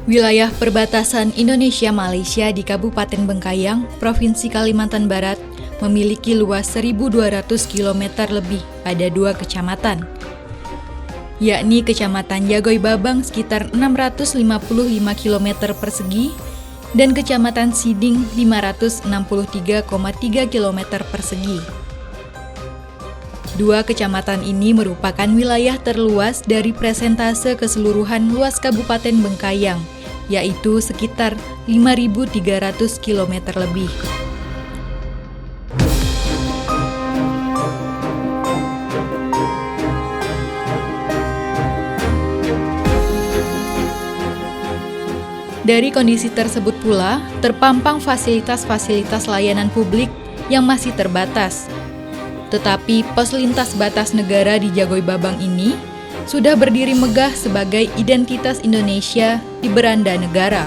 Wilayah perbatasan Indonesia-Malaysia di Kabupaten Bengkayang, Provinsi Kalimantan Barat, memiliki luas 1.200 km lebih pada 2 kecamatan, yakni Kecamatan Jagoy Babang sekitar 655 km persegi dan Kecamatan Siding 563,3 km persegi. Dua kecamatan ini merupakan wilayah terluas dari persentase keseluruhan luas Kabupaten Bengkayang, yaitu sekitar 5.300 km lebih. Dari kondisi tersebut pula, terpampang fasilitas-fasilitas layanan publik yang masih terbatas. Tetapi pos lintas batas negara di Jagoy Babang ini sudah berdiri megah sebagai identitas Indonesia di beranda negara.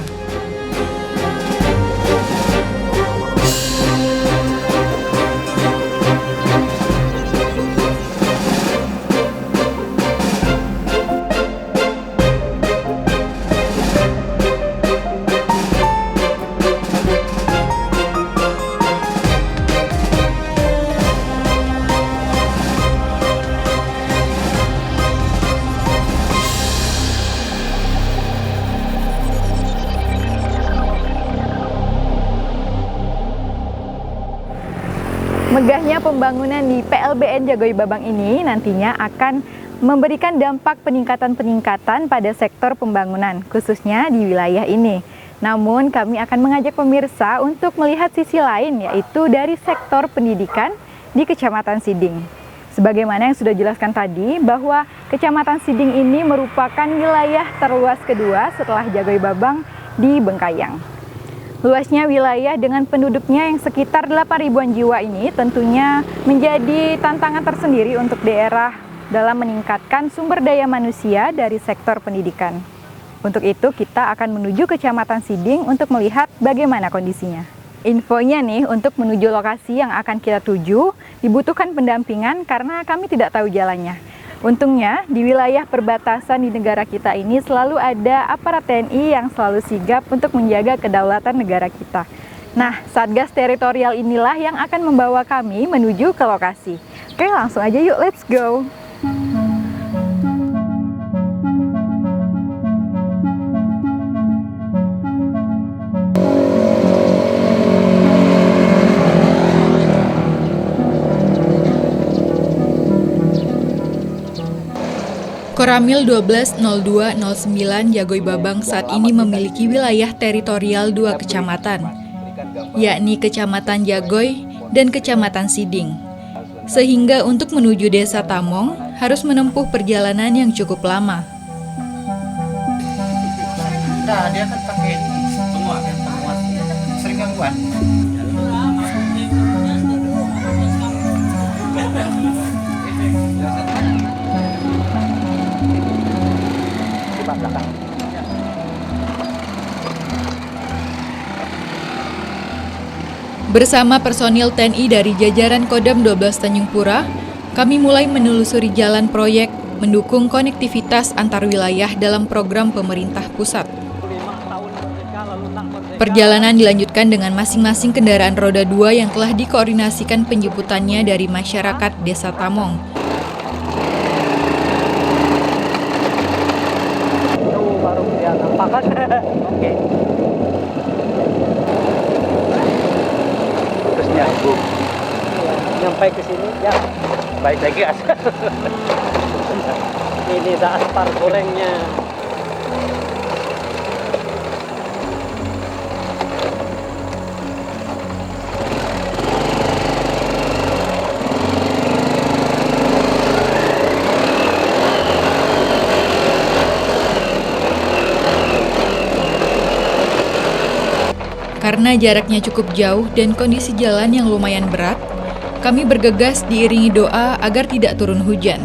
Megahnya pembangunan di PLBN Jagoy Babang ini nantinya akan memberikan dampak peningkatan-peningkatan pada sektor pembangunan, khususnya di wilayah ini. Namun kami akan mengajak pemirsa untuk melihat sisi lain, yaitu dari sektor pendidikan di Kecamatan Siding. Sebagaimana yang sudah dijelaskan tadi, bahwa Kecamatan Siding ini merupakan wilayah terluas kedua setelah Jagoy Babang di Bengkayang. Luasnya wilayah dengan penduduknya yang sekitar 8.000-an jiwa ini tentunya menjadi tantangan tersendiri untuk daerah dalam meningkatkan sumber daya manusia dari sektor pendidikan. Untuk itu kita akan menuju Kecamatan Siding untuk melihat bagaimana kondisinya. Infonya nih, untuk menuju lokasi yang akan kita tuju dibutuhkan pendampingan karena kami tidak tahu jalannya. Untungnya, di wilayah perbatasan di negara kita ini selalu ada aparat TNI yang selalu sigap untuk menjaga kedaulatan negara kita. Nah, Satgas Teritorial inilah yang akan membawa kami menuju ke lokasi. Oke, langsung aja yuk, let's go! Koramil 120209 Jagoy Babang saat ini memiliki wilayah teritorial 2 kecamatan, yakni Kecamatan Jagoy dan Kecamatan Siding. Sehingga untuk menuju Desa Tamong harus menempuh perjalanan yang cukup lama. Nah, dia kan pakai penguat kan, penguat sering gangguan. Bersama personil TNI dari jajaran Kodam 12 Tanjung Pura, kami mulai menelusuri jalan proyek mendukung konektivitas antar wilayah dalam program pemerintah pusat. Perjalanan dilanjutkan dengan masing-masing kendaraan roda 2 yang telah dikoordinasikan penjemputannya dari masyarakat Desa Tamong. Baru dia nampakan. Oke. Terus nyambung. Nyampai ke sini ya. Baik lagi asal. Ini dah aspal gorengnya. Karena jaraknya cukup jauh dan kondisi jalan yang lumayan berat, kami bergegas diiringi doa agar tidak turun hujan.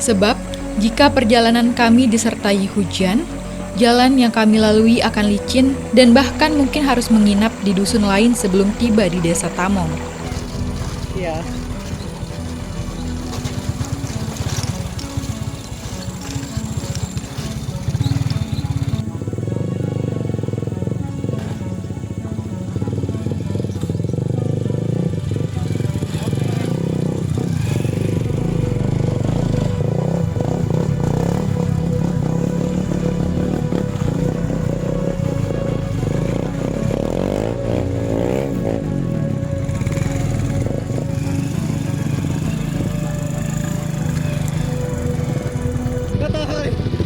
Sebab Jika perjalanan kami disertai hujan, jalan yang kami lalui akan licin dan bahkan mungkin harus menginap di dusun lain sebelum tiba di Desa Tamong. Iya.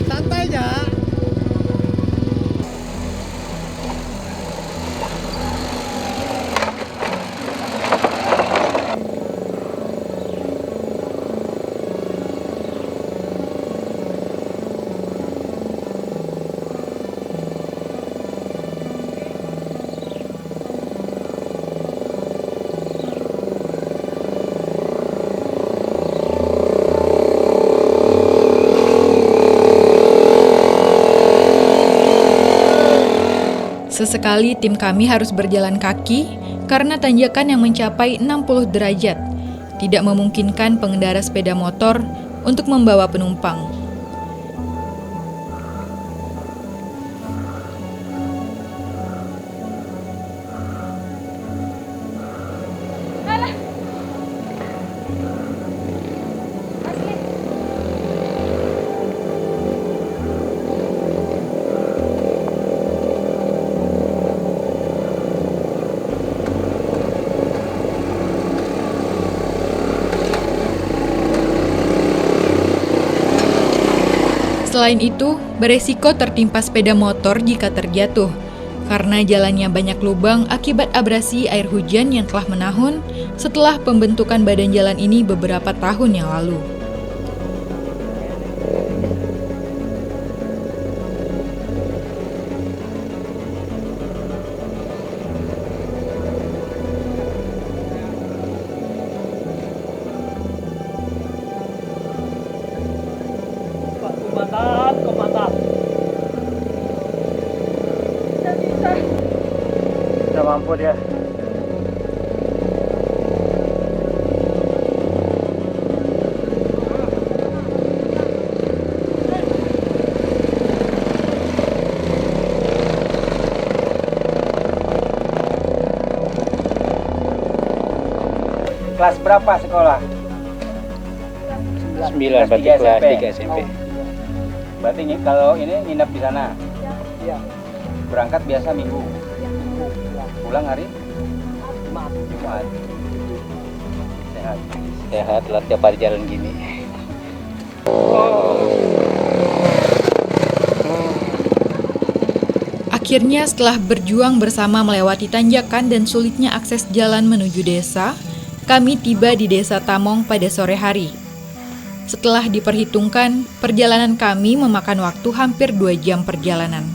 Santai aja. Sesekali tim kami harus berjalan kaki karena tanjakan yang mencapai 60 derajat tidak memungkinkan pengendara sepeda motor untuk membawa penumpang. Selain itu, beresiko tertimpa sepeda motor jika terjatuh, karena jalannya banyak lubang akibat abrasi air hujan yang telah menahun setelah pembentukan badan jalan ini beberapa tahun yang lalu. Mantap. Bisa mampu dia. Kelas berapa sekolah? 9 berarti kelas 3 SMP. Berarti kalau ini nginep di sana? Iya. Berangkat biasa minggu? Pulang hari? Jumat. Sehat. Sehat lah tiap hari jalan gini. Akhirnya setelah berjuang bersama melewati tanjakan dan sulitnya akses jalan menuju desa, kami tiba di Desa Tamong pada sore hari. Setelah diperhitungkan, perjalanan kami memakan waktu hampir 2 jam perjalanan.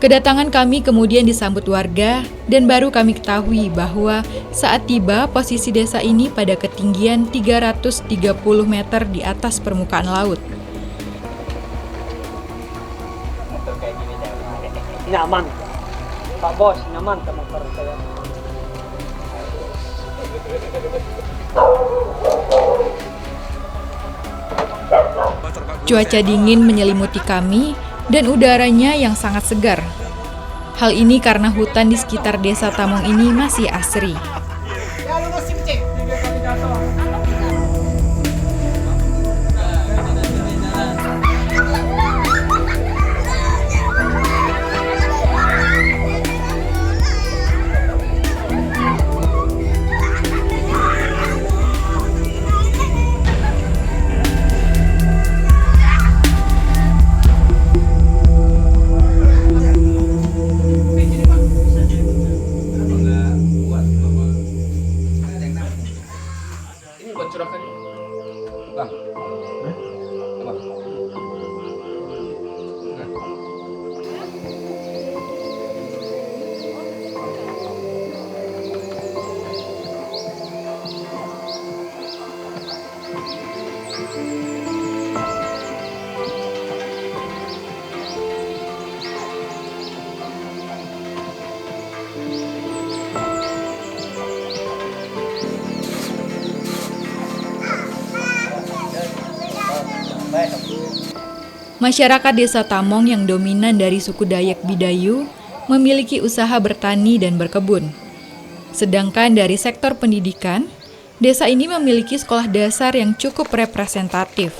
Kedatangan kami kemudian disambut warga dan baru kami ketahui bahwa saat tiba posisi desa ini pada ketinggian 330 meter di atas permukaan laut. Motor kayak gini nyaman. Pak Bos, nyaman ke motor saya. Cuaca dingin menyelimuti kami dan udaranya yang sangat segar. Hal ini karena hutan di sekitar Desa Tamong ini masih asri. Masyarakat Desa Tamong yang dominan dari suku Dayak Bidayu memiliki usaha bertani dan berkebun. Sedangkan dari sektor pendidikan, desa ini memiliki sekolah dasar yang cukup representatif,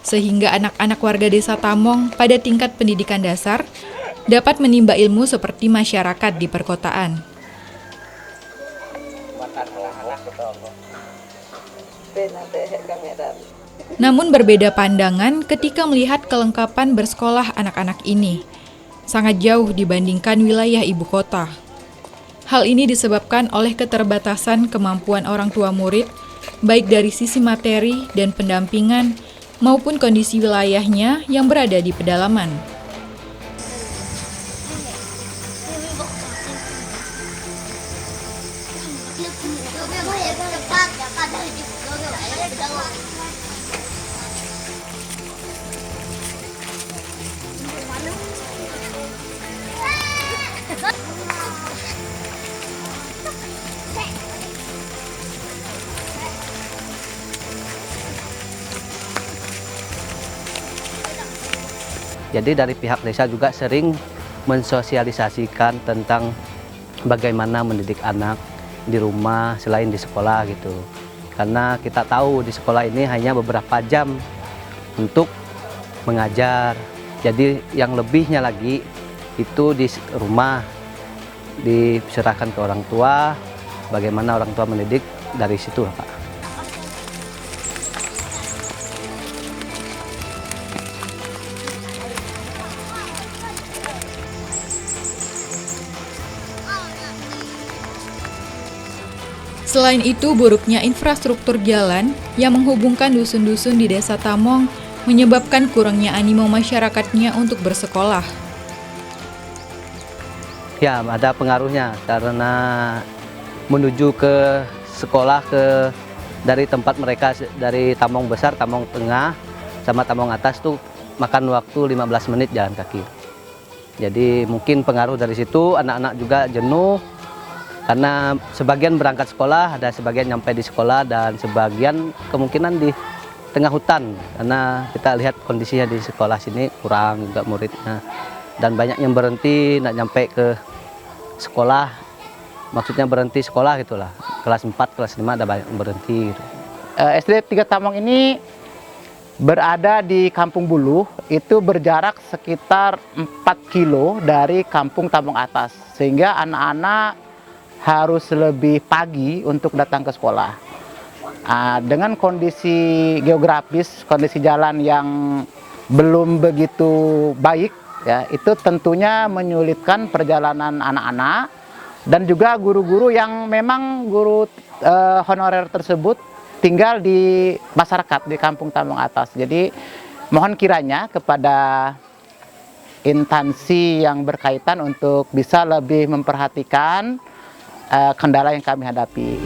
sehingga anak-anak warga Desa Tamong pada tingkat pendidikan dasar dapat menimba ilmu seperti masyarakat di perkotaan. Namun berbeda pandangan ketika melihat kelengkapan bersekolah anak-anak ini. Sangat jauh dibandingkan wilayah ibu kota. Hal ini disebabkan oleh keterbatasan kemampuan orang tua murid, baik dari sisi materi dan pendampingan, maupun kondisi wilayahnya yang berada di pedalaman. Jadi dari pihak desa juga sering mensosialisasikan tentang bagaimana mendidik anak di rumah selain di sekolah gitu. Karena kita tahu di sekolah ini hanya beberapa jam untuk mengajar. Jadi yang lebihnya lagi itu di rumah diserahkan ke orang tua, bagaimana orang tua mendidik dari situ, Pak. Selain itu, buruknya infrastruktur jalan yang menghubungkan dusun-dusun di Desa Tamong menyebabkan kurangnya animo masyarakatnya untuk bersekolah. Ya, ada pengaruhnya karena menuju ke sekolah dari tempat mereka dari Tamong Besar, Tamong Tengah, sama Tamong Atas tuh makan waktu 15 menit jalan kaki. Jadi mungkin pengaruh dari situ, anak-anak juga jenuh. Karena sebagian berangkat sekolah, ada sebagian nyampe di sekolah, dan sebagian kemungkinan di tengah hutan. Karena kita lihat kondisinya di sekolah sini kurang juga muridnya. Dan banyak yang berhenti, nak nyampe ke sekolah, maksudnya berhenti sekolah gitulah. Kelas 4, kelas 5 ada banyak yang berhenti. Gitu. SD 3 Tamong ini berada di Kampung Buluh, itu berjarak sekitar 4 kilo dari Kampung Tamong Atas. Sehingga anak-anak harus lebih pagi untuk datang ke sekolah. Dengan kondisi geografis, kondisi jalan yang belum begitu baik, ya, itu tentunya menyulitkan perjalanan anak-anak dan juga guru-guru yang memang guru honorer tersebut tinggal di masyarakat di Kampung Tamong Atas. Jadi mohon kiranya kepada instansi yang berkaitan untuk bisa lebih memperhatikan kendala yang kami hadapi.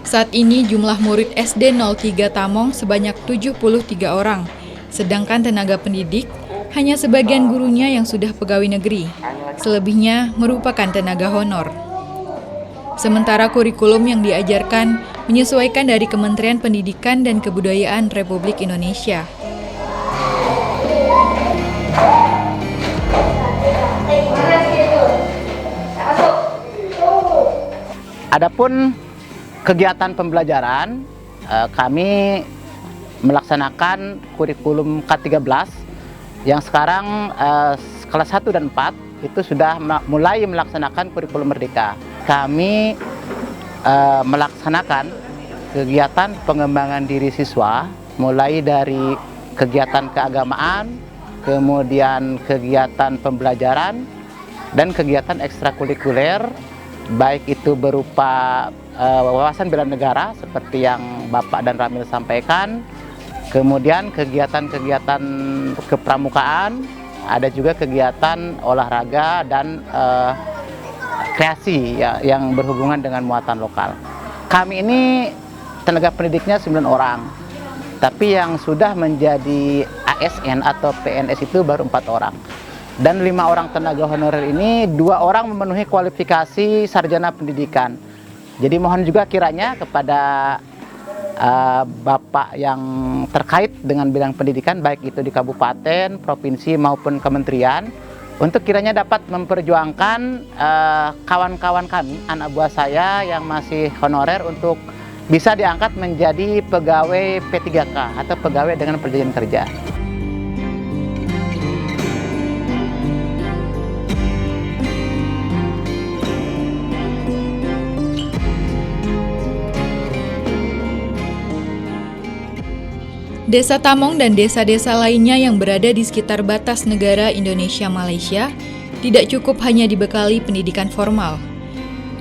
Saat ini jumlah murid SD 03 Tamong sebanyak 73 orang, sedangkan tenaga pendidik hanya sebagian gurunya yang sudah pegawai negeri. Selebihnya merupakan tenaga honor. Sementara kurikulum yang diajarkan menyesuaikan dari Kementerian Pendidikan dan Kebudayaan Republik Indonesia. Adapun kegiatan pembelajaran, kami melaksanakan kurikulum K13 yang sekarang kelas 1 dan 4 itu sudah mulai melaksanakan kurikulum Merdeka. Kami melaksanakan kegiatan pengembangan diri siswa mulai dari kegiatan keagamaan, kemudian kegiatan pembelajaran, dan kegiatan ekstrakurikuler, baik itu berupa wawasan bela negara seperti yang Bapak dan Ramil sampaikan, kemudian kegiatan-kegiatan kepramukaan, ada juga kegiatan olahraga dan kreasi ya, yang berhubungan dengan muatan lokal. Kami ini tenaga pendidiknya 9 orang. tapi yang sudah menjadi ASN atau PNS itu baru 4 orang. Dan 5 orang tenaga honorer ini 2 orang memenuhi kualifikasi sarjana pendidikan. Jadi mohon juga kiranya kepada Bapak yang terkait dengan bidang pendidikan, baik itu di kabupaten, provinsi maupun kementerian, untuk kiranya dapat memperjuangkan kawan-kawan kami, anak buah saya yang masih honorer, untuk bisa diangkat menjadi pegawai P3K atau pegawai dengan perjanjian kerja. Desa Tamong dan desa-desa lainnya yang berada di sekitar batas negara Indonesia-Malaysia tidak cukup hanya dibekali pendidikan formal.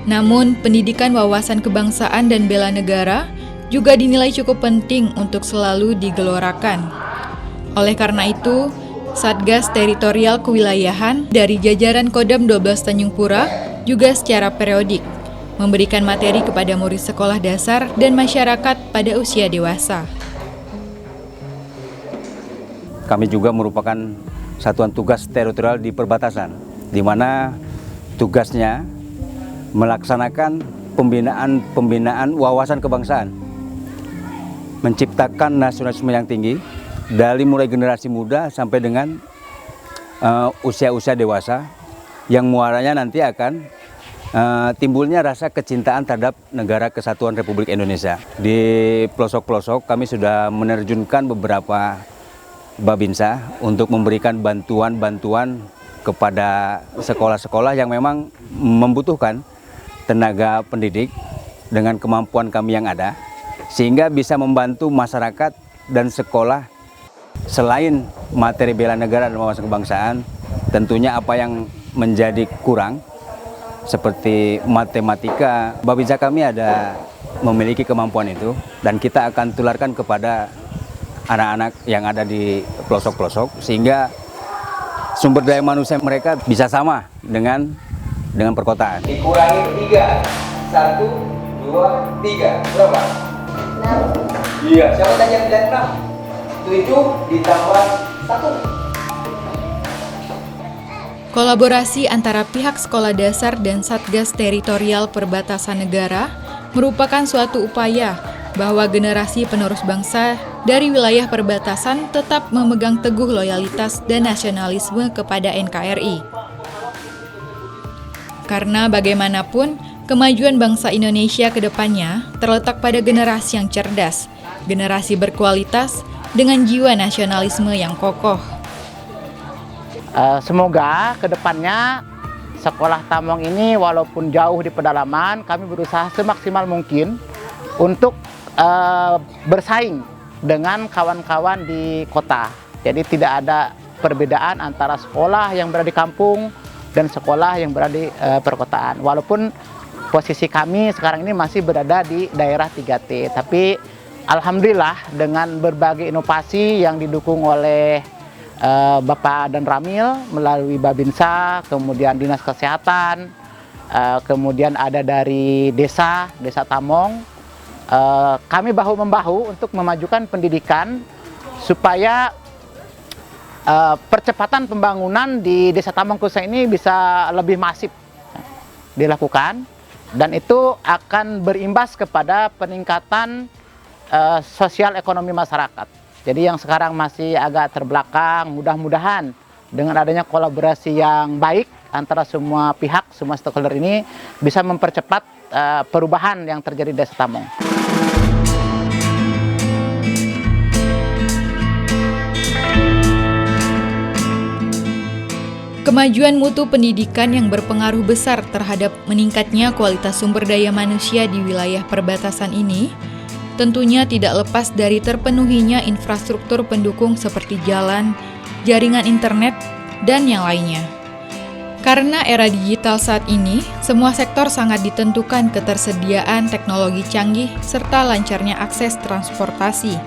Namun, pendidikan wawasan kebangsaan dan bela negara juga dinilai cukup penting untuk selalu digelorakan. Oleh karena itu, Satgas Teritorial Kewilayahan dari jajaran Kodam 12 Tanjung Pura juga secara periodik memberikan materi kepada murid sekolah dasar dan masyarakat pada usia dewasa. Kami juga merupakan satuan tugas teritorial di perbatasan, di mana tugasnya melaksanakan pembinaan wawasan kebangsaan, menciptakan nasionalisme yang tinggi dari mulai generasi muda sampai dengan usia-usia dewasa, yang muaranya nanti akan timbulnya rasa kecintaan terhadap negara kesatuan Republik Indonesia. Di pelosok-pelosok kami sudah menerjunkan beberapa Babinsa untuk memberikan bantuan-bantuan kepada sekolah-sekolah yang memang membutuhkan tenaga pendidik dengan kemampuan kami yang ada, sehingga bisa membantu masyarakat dan sekolah. Selain materi bela negara dan wawasan kebangsaan, tentunya apa yang menjadi kurang seperti matematika, Babinsa kami ada memiliki kemampuan itu, dan kita akan tularkan kepada anak-anak yang ada di pelosok-pelosok, sehingga sumber daya manusia mereka bisa sama dengan perkotaan. Dikurangi 3, 1, 2, 3, berapa? 6. Iya, siapa tadi yang bilang 6? 7 ditambah 1. Kolaborasi antara pihak sekolah dasar dan Satgas Teritorial Perbatasan Negara merupakan suatu upaya bahwa generasi penerus bangsa dari wilayah perbatasan tetap memegang teguh loyalitas dan nasionalisme kepada NKRI. Karena bagaimanapun, kemajuan bangsa Indonesia ke depannya terletak pada generasi yang cerdas, generasi berkualitas, dengan jiwa nasionalisme yang kokoh. Semoga ke depannya sekolah Tamong ini walaupun jauh di pedalaman, kami berusaha semaksimal mungkin untuk bersaing dengan kawan-kawan di kota. Jadi tidak ada perbedaan antara sekolah yang berada di kampung dan sekolah yang berada di perkotaan. Walaupun posisi kami sekarang ini masih berada di daerah 3T, tapi alhamdulillah dengan berbagai inovasi yang didukung oleh Bapak dan Ramil melalui Babinsa, kemudian Dinas Kesehatan, kemudian ada dari Desa Tamong, kami bahu-membahu untuk memajukan pendidikan supaya percepatan pembangunan di Desa Tamong khususnya ini bisa lebih masif dilakukan, dan itu akan berimbas kepada peningkatan sosial ekonomi masyarakat. Jadi yang sekarang masih agak terbelakang, mudah-mudahan dengan adanya kolaborasi yang baik antara semua pihak, semua stakeholder ini bisa mempercepat perubahan yang terjadi di Desa Tamong. Kemajuan mutu pendidikan yang berpengaruh besar terhadap meningkatnya kualitas sumber daya manusia di wilayah perbatasan ini tentunya tidak lepas dari terpenuhinya infrastruktur pendukung seperti jalan, jaringan internet, dan yang lainnya. Karena era digital saat ini, semua sektor sangat ditentukan ketersediaan teknologi canggih serta lancarnya akses transportasi.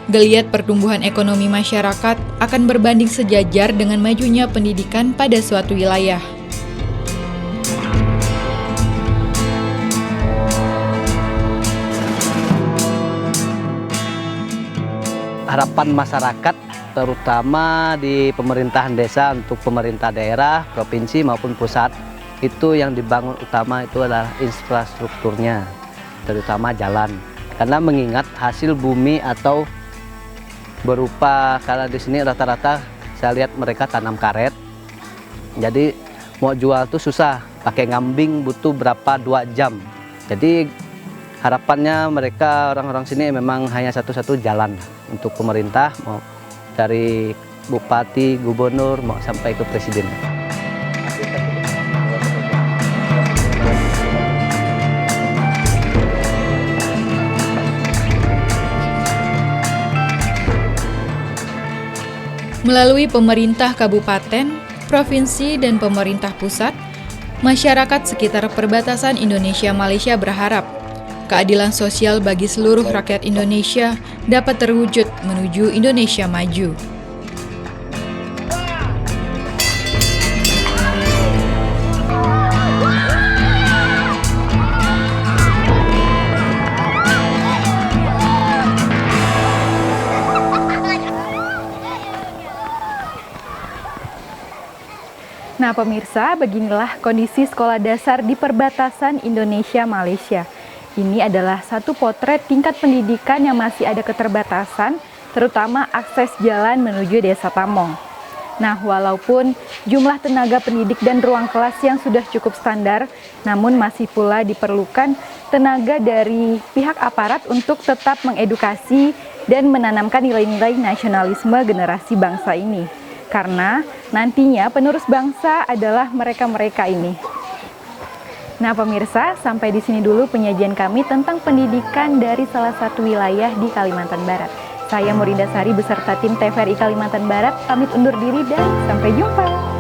Geliat pertumbuhan ekonomi masyarakat akan berbanding sejajar dengan majunya pendidikan pada suatu wilayah. harapan masyarakat, terutama di pemerintahan desa untuk pemerintah daerah, provinsi maupun pusat, itu yang dibangun utama itu adalah infrastrukturnya, terutama jalan. Karena mengingat hasil bumi atau berupa, karena di sini rata-rata saya lihat mereka tanam karet, jadi mau jual tuh susah, pakai ngambing butuh berapa 2 jam. Jadi harapannya mereka orang-orang sini memang hanya satu-satu jalan untuk pemerintah, mau dari bupati, gubernur, mau sampai ke presiden. Melalui pemerintah kabupaten, provinsi, dan pemerintah pusat, masyarakat sekitar perbatasan Indonesia-Malaysia berharap keadilan sosial bagi seluruh rakyat Indonesia dapat terwujud menuju Indonesia maju. Nah pemirsa, beginilah kondisi sekolah dasar di perbatasan Indonesia-Malaysia. Ini adalah satu potret tingkat pendidikan yang masih ada keterbatasan, terutama akses jalan menuju Desa Tamong. Nah, walaupun jumlah tenaga pendidik dan ruang kelas yang sudah cukup standar, namun masih pula diperlukan tenaga dari pihak aparat untuk tetap mengedukasi dan menanamkan nilai-nilai nasionalisme generasi bangsa ini. Karena nantinya penerus bangsa adalah mereka-mereka ini. Nah pemirsa, sampai di sini dulu penyajian kami tentang pendidikan dari salah satu wilayah di Kalimantan Barat. Saya Murinda Sari beserta tim TVRI Kalimantan Barat pamit undur diri dan sampai jumpa.